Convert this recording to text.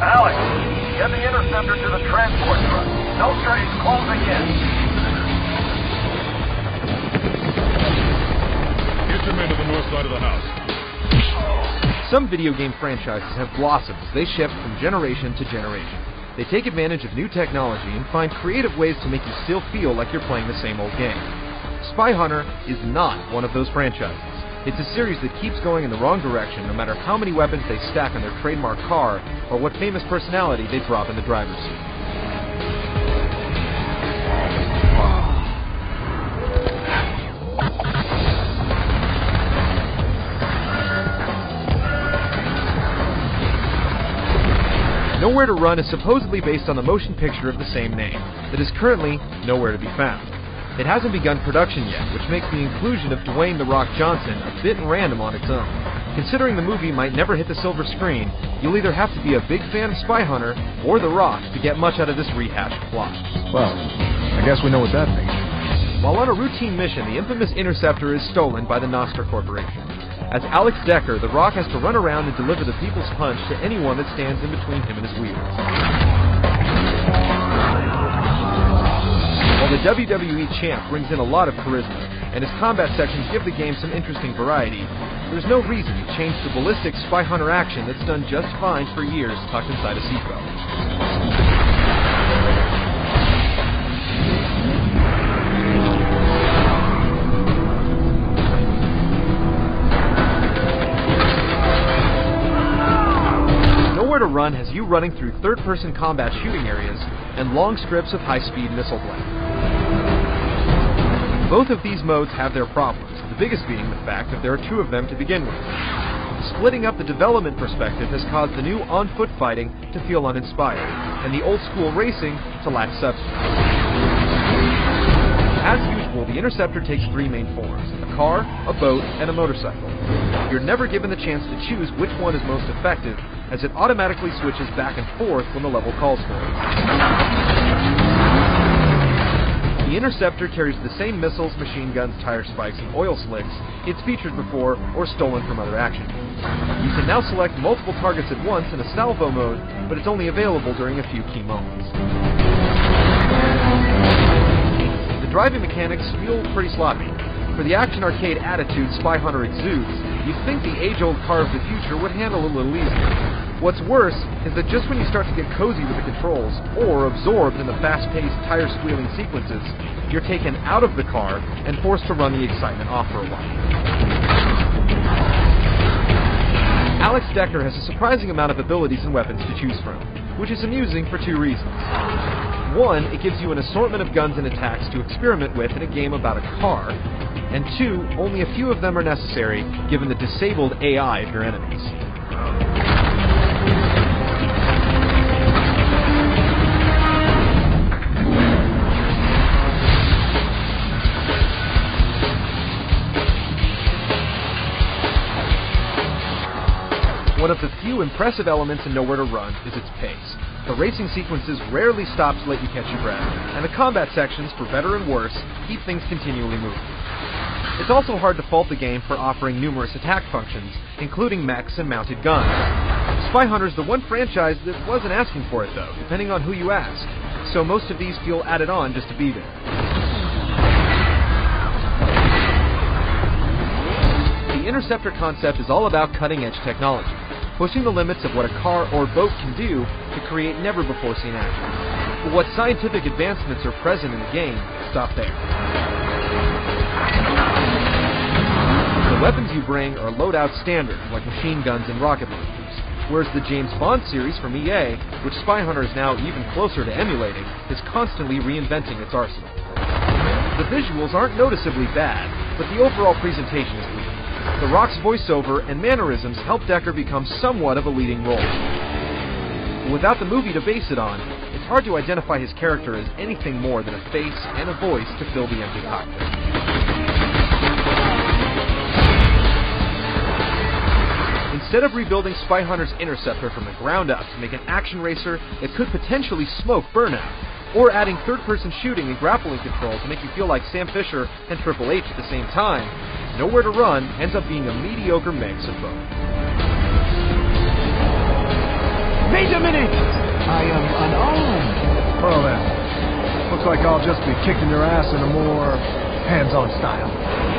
Alex, get the interceptor to the transport truck. Nostra is closing in. Get your men to the north side of the house. Some video game franchises have blossomed as they shift from generation to generation. They take advantage of new technology and find creative ways to make you still feel like you're playing the same old game. Spyhunter is not one of those franchises. It's a series that keeps going in the wrong direction no matter how many weapons they stack on their trademark car or what famous personality they drop in the driver's seat. Nowhere to Run is supposedly based on the motion picture of the same name, that is currently nowhere to be found. It hasn't begun production yet, which makes the inclusion of Dwayne "The Rock" Johnson a bit random on its own. Considering the movie might never hit the silver screen, you'll either have to be a big fan of Spyhunter or The Rock to get much out of this rehashed plot. Well, I guess we know what that means. While on a routine mission, the infamous Interceptor is stolen by the Nostra Corporation. As Alex Decker, The Rock has to run around and deliver the people's punch to anyone that stands in between him and his wheels. While the WWE Champ brings in a lot of charisma, and his combat sections give the game some interesting variety, there's no reason to change the ballistic Spyhunter action that's done just fine for years tucked inside a seatbelt. Nowhere to Run has you running through third-person combat shooting areas and long strips of high-speed missile blast. Both of these modes have their problems, the biggest being the fact that there are two of them to begin with. Splitting up the development perspective has caused the new on-foot fighting to feel uninspired, and the old-school racing to lack substance. As usual, the Interceptor takes three main forms: a car, a boat, and a motorcycle. You're never given the chance to choose which one is most effective, as it automatically switches back and forth when the level calls for it. The Interceptor carries the same missiles, machine guns, tire spikes, and oil slicks it's featured before or stolen from other action games. You can now select multiple targets at once in a salvo mode, but it's only available during a few key moments. The driving mechanics feel pretty sloppy. For the action arcade attitude Spyhunter exudes, you'd think the age-old car of the future would handle it a little easier. What's worse is that just when you start to get cozy with the controls, or absorbed in the fast-paced, tire-squealing sequences, you're taken out of the car and forced to run the excitement off for a while. Alex Decker has a surprising amount of abilities and weapons to choose from, which is amusing for two reasons. One, it gives you an assortment of guns and attacks to experiment with in a game about a car, and two, only a few of them are necessary given the disabled AI of your enemies. One of the few impressive elements in Nowhere to Run is its pace. The racing sequences rarely stop to let you catch your breath, and the combat sections, for better and worse, keep things continually moving. It's also hard to fault the game for offering numerous attack functions, including mechs and mounted guns. Spyhunter's the one franchise that wasn't asking for it, though, depending on who you ask, so most of these feel added on just to be there. The Interceptor concept is all about cutting-edge technology, pushing the limits of what a car or boat can do to create never-before-seen action. But what scientific advancements are present in the game stop there. The weapons you bring are loadout standard, like machine guns and rocket launchers, whereas the James Bond series from EA, which Spyhunter is now even closer to emulating, is constantly reinventing its arsenal. The visuals aren't noticeably bad, but the overall presentation is weak. The Rock's voiceover and mannerisms help Decker become somewhat of a leading role. But without the movie to base it on, it's hard to identify his character as anything more than a face and a voice to fill the empty cockpit. Instead of rebuilding Spyhunter's Interceptor from the ground up to make an action racer that could potentially smoke Burnout, or adding third-person shooting and grappling control to make you feel like Sam Fisher and Triple H at the same time, Nowhere to Run ends up being a mediocre mix of both. Wait a minute! like I'll just be kicking your ass in a more hands-on style.